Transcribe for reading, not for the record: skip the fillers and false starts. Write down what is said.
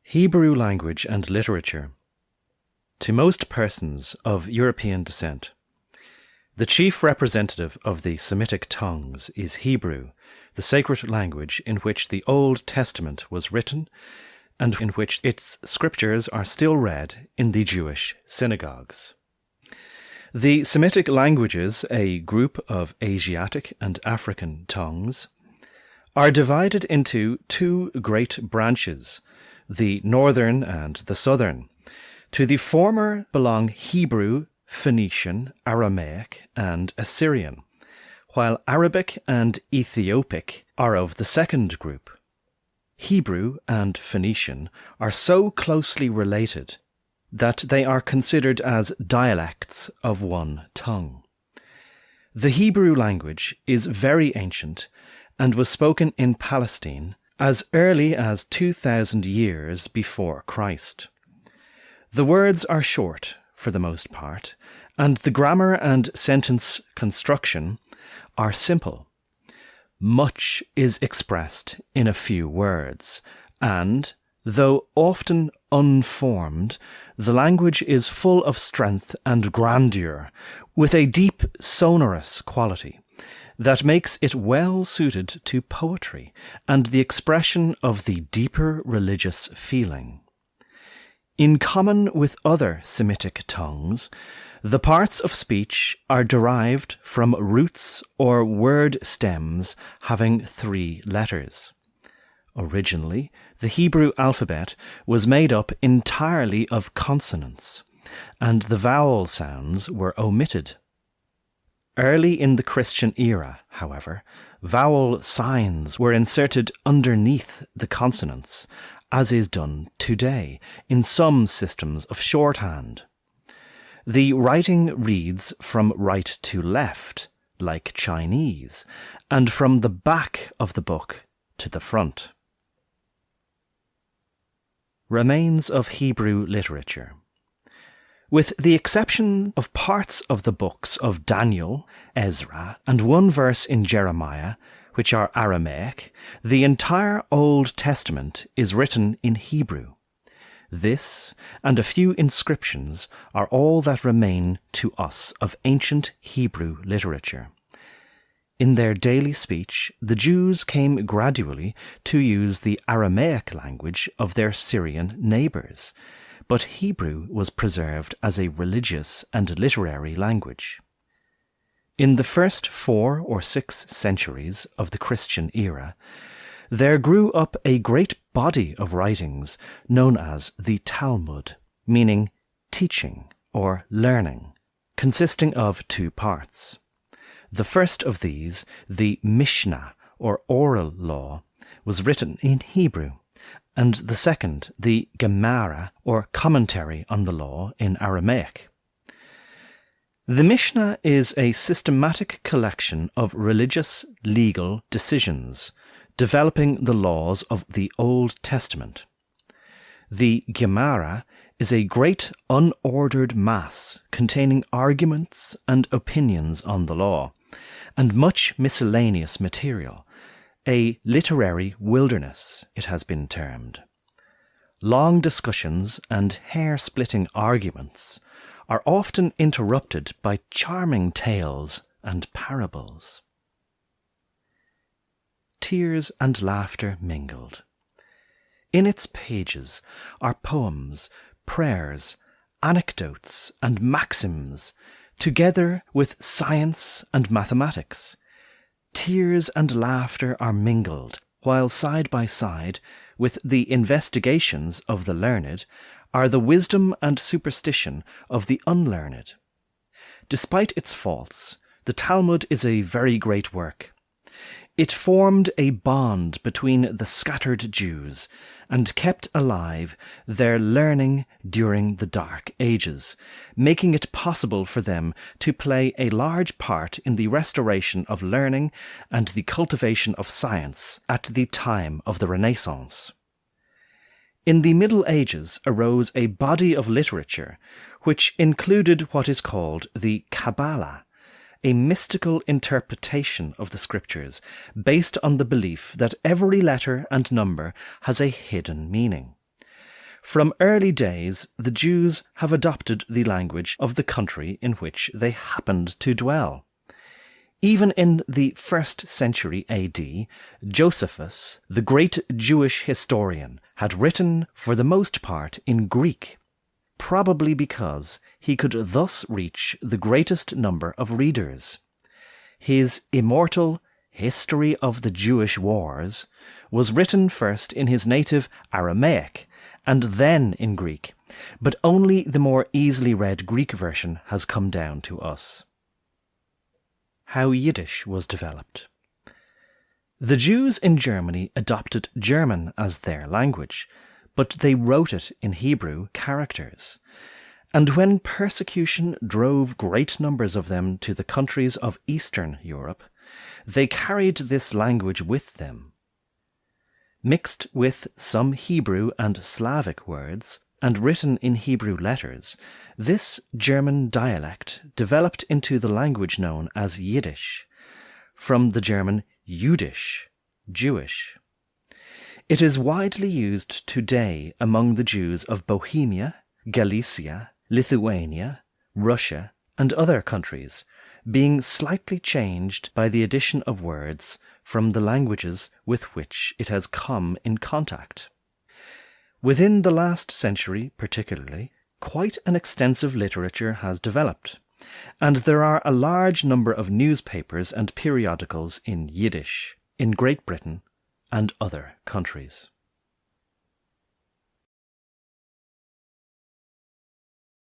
Hebrew language and literature. To most persons of European descent, the chief representative of the Semitic tongues is Hebrew, the sacred language in which the Old Testament was written and in which its scriptures are still read in the Jewish synagogues. The Semitic languages, a group of Asiatic and African tongues, are divided into two great branches, the northern and the southern. To the former belong Hebrew, Phoenician, Aramaic, and Assyrian, while Arabic and Ethiopic are of the second group. Hebrew and Phoenician are so closely related that they are considered as dialects of one tongue. The Hebrew language is very ancient and was spoken in Palestine as early as 2,000 years before Christ. The words are short, for the most part, and the grammar and sentence construction are simple. Much is expressed in a few words, and, though often unformed, the language is full of strength and grandeur, with a deep sonorous quality that makes it well suited to poetry and the expression of the deeper religious feeling. In common with other Semitic tongues, the parts of speech are derived from roots or word stems having 3 letters. Originally, the Hebrew alphabet was made up entirely of consonants, and the vowel sounds were omitted. Early in the Christian era, however, vowel signs were inserted underneath the consonants, as is done today in some systems of shorthand. The writing reads from right to left, like Chinese, and from the back of the book to the front. Remains of Hebrew literature. With the exception of parts of the books of Daniel, Ezra, and one verse in Jeremiah, which are Aramaic, the entire Old Testament is written in Hebrew. This, and a few inscriptions, are all that remain to us of ancient Hebrew literature. In their daily speech, the Jews came gradually to use the Aramaic language of their Syrian neighbours, but Hebrew was preserved as a religious and literary language. In the first 4 or 6 centuries of the Christian era, there grew up a great body of writings known as the Talmud, meaning teaching or learning, consisting of 2 parts. The first of these, the Mishnah or oral law, was written in Hebrew, and the second, the Gemara, or commentary on the law, in Aramaic. The Mishnah is a systematic collection of religious, legal decisions, developing the laws of the Old Testament. The Gemara is a great unordered mass containing arguments and opinions on the law, and much miscellaneous material. A literary wilderness, it has been termed. Long discussions and hair-splitting arguments are often interrupted by charming tales and parables. Tears and laughter mingled. In its pages are poems, prayers, anecdotes, and maxims, together with science and mathematics. Tears and laughter are mingled, while side by side with the investigations of the learned are the wisdom and superstition of the unlearned. Despite its faults, the Talmud is a very great work. It formed a bond between the scattered Jews and kept alive their learning during the Dark Ages, making it possible for them to play a large part in the restoration of learning and the cultivation of science at the time of the Renaissance. In the Middle Ages arose a body of literature which included what is called the Kabbalah, a mystical interpretation of the scriptures based on the belief that every letter and number has a hidden meaning. From early days, the Jews have adopted the language of the country in which they happened to dwell. Even in the 1st century AD, Josephus, the great Jewish historian, had written for the most part in Greek, probably because he could thus reach the greatest number of readers. His immortal History of the Jewish Wars was written first in his native Aramaic and then in Greek, but only the more easily read Greek version has come down to us. How Yiddish was developed. The Jews in Germany adopted German as their language, but they wrote it in Hebrew characters. And when persecution drove great numbers of them to the countries of Eastern Europe, they carried this language with them. Mixed with some Hebrew and Slavic words, and written in Hebrew letters, this German dialect developed into the language known as Yiddish, from the German Jüdisch, Jewish. It is widely used today among the Jews of Bohemia, Galicia, Lithuania, Russia, and other countries, being slightly changed by the addition of words from the languages with which it has come in contact. Within the last century particularly, quite an extensive literature has developed, and there are a large number of newspapers and periodicals in Yiddish in Great Britain and other countries.